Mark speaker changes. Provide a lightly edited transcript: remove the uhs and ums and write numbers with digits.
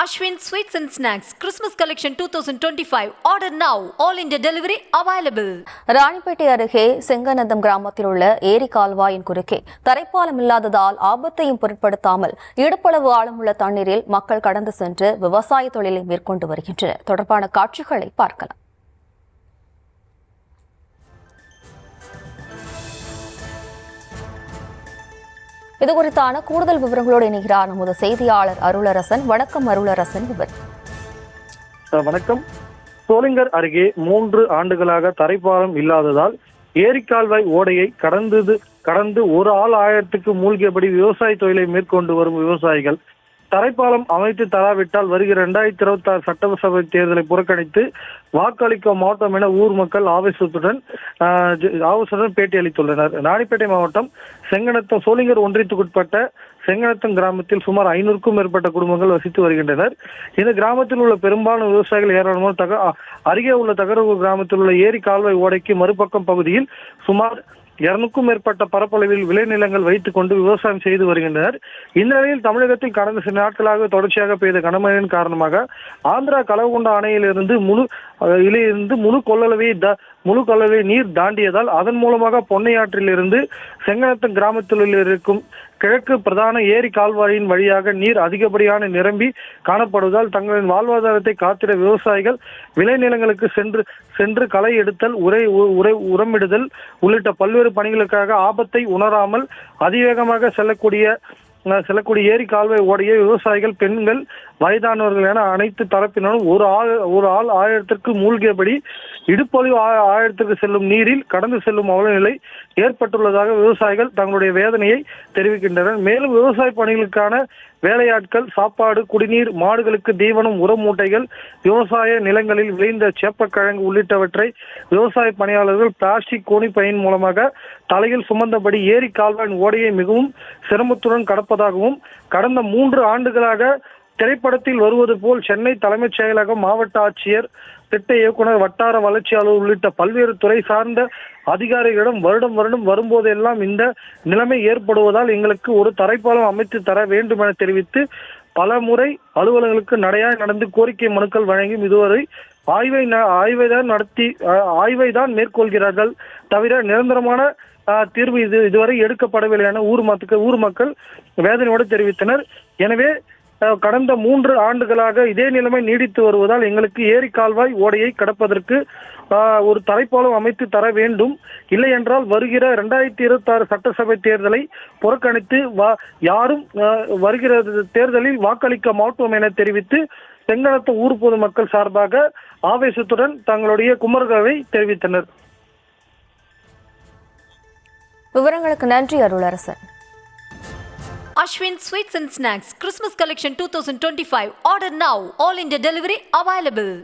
Speaker 1: Ashwin Sweets and Snacks Christmas Collection 2025. Order now. All India delivery available.
Speaker 2: Ranipet அருகே செங்கநத்தம் கிராமத்தில் உள்ள ஏரி கால்வாயின் குறுக்கே தரைப்பாலம் இல்லாததால் ஆபத்தையும் பொருட்படுத்தாமல் இடுப்பளவு ஆழமுள்ள தண்ணீரில் மக்கள் கடந்து சென்று விவசாய தொழிலை மேற்கொண்டு வருகின்றனர். தொடர்பான காட்சிகளை பார்க்கலாம். இதுகுறித்தான கூடுதல் விவரங்களோடு இணைகிறார் நமது செய்தியாளர் அருளரசன். வணக்கம் அருளரசன்.
Speaker 3: வணக்கம். சோளிங்கர் அருகே 3 ஆண்டுகளாக தரைப்பாலம் இல்லாததால் ஏரிக்கால்வாய் ஓடையை கடந்து ஒரு ஆள் ஆயிரத்துக்கு மூழ்கியபடி விவசாய தொழிலை மேற்கொண்டு வரும் விவசாயிகள் தரைப்பாலம் அமைத்து தராவிட்டால் வருகிற 2026 சட்டசபை தேர்தலை புறக்கணித்து வாக்களிக்க மாட்டோம் என ஊர் மக்கள் ஆவேசத்துடன் பேட்டி அளித்துள்ளனர். ராணிப்பேட்டை மாவட்டம் செங்கநத்தம் சோளிங்கர் ஒன்றியத்துக்குட்பட்ட செங்கநத்தம் கிராமத்தில் சுமார் 500க்கும் மேற்பட்ட குடும்பங்கள் வசித்து வருகின்றனர். இந்த கிராமத்தில் உள்ள பெரும்பாலான விவசாயிகள் ஏராளமான அருகே உள்ள தகரவு கிராமத்தில் உள்ள ஏரி கால்வாய் ஓடைக்கு மறுபக்கம் பகுதியில் சுமார் 200க்கும் மேற்பட்ட பரப்பளவில் விளைநிலங்கள் வைத்துக் கொண்டு விவசாயம் செய்து வருகின்றனர். இந்த நிலையில் தமிழகத்தில் கடந்த சில நாட்களாக தொடர்ச்சியாக பெய்த கனமழையின் காரணமாக ஆந்திரா கலவகுண்டா அணையிலிருந்து முழு கொள்ளளவை நீர் தாண்டியதால் அதன் மூலமாக பொன்னையாற்றிலிருந்து செங்கநத்தம் கிராமத்தில் இருக்கும் கிழக்கு பிரதான ஏரி கால்வாயின் வழியாக நீர் அதிகப்படியான நிரம்பி காணப்படுவதால் தங்களின் வாழ்வாதாரத்தை காத்திட விவசாயிகள் விளைநிலங்களுக்கு சென்று களை எடுத்தல் உரமிடுதல் உள்ளிட்ட பல்வேறு பணிகளுக்காக ஆபத்தை உணராமல் அதிவேகமாக செல்லக்கூடிய ஏரி கால்வாய் ஓடைய விவசாயிகள், பெண்கள், வயதானவர்கள் என அனைத்து தரப்பினரும் ஒரு ஆள் ஆயிரத்திற்கு மூழ்கியபடி இடுப்பொழிவு ஆயிரத்திற்கு செல்லும் நீரில் கடந்து செல்லும் அவலநிலை ஏற்பட்டுள்ளதாக விவசாயிகள் தங்களுடைய வேதனையை தெரிவிக்கின்றனர். மேலும் விவசாய பணிகளுக்கான வேலையாட்கள், சாப்பாடு, குடிநீர், மாடுகளுக்கு தீவனம், உர மூட்டைகள், விவசாய நிலங்களில் விளைந்த சேப்பக்கிழங்கு உள்ளிட்டவற்றை விவசாய பணியாளர்கள் பிளாஸ்டிக் கோணி பையின் மூலமாக தலையில் சுமந்தபடி ஏரி கால்வாயின் ஓடையை மிகவும் சிரமத்துடன் கடப்பதாகவும் கடந்த 3 ஆண்டுகளாக திரைப்படத்தில் வருவது போல் சென்னை தலைமைச் செயலகம், மாவட்ட ஆட்சியர், திட்ட இயக்குனர், வட்டார வளர்ச்சி அலுவலர் உள்ளிட்ட பல்வேறு துறை சார்ந்த அதிகாரிகளிடம் வருடம் வரும்போதெல்லாம் இந்த நிலைமை ஏற்படுவதால் எங்களுக்கு ஒரு தரைப்பாலம் அமைத்து தர வேண்டும் என தெரிவித்து பல முறை அலுவலர்களுக்கு நடையாய் நடந்து கோரிக்கை மனுக்கள் வழங்கியும் இதுவரை ஆய்வை தான் மேற்கொள்கிறார்கள் தவிர நிரந்தரமான தீர்வு இதுவரை எடுக்கப்படவில்லை என ஊர் மக்கள் வேதனையோடு தெரிவித்தனர். எனவே கடந்த 3 ஆண்டுகளாக இதே நிலைமை நீடித்து வருவதால் எங்களுக்கு ஏரி கால்வாய் ஓடையை கடப்பதற்கு ஒரு தரைப்பாலம் அமைத்து தர வேண்டும். இல்லை என்றால் வருகிற 2026 சட்டசபை தேர்தலை புறக்கணித்து யாரும் வருகிற தேர்தலில் வாக்களிக்க மாட்டோம் என தெரிவித்து செங்கநத்தம் ஊர் பொதுமக்கள் சார்பாக ஆவேசத்துடன் தங்களுடைய குமரல்களை தெரிவித்தனர்.
Speaker 2: விவரங்களுக்கு நன்றி Arularasan.
Speaker 1: Ashwin Sweets and Snacks Christmas Collection 2025. Order now. All India delivery available.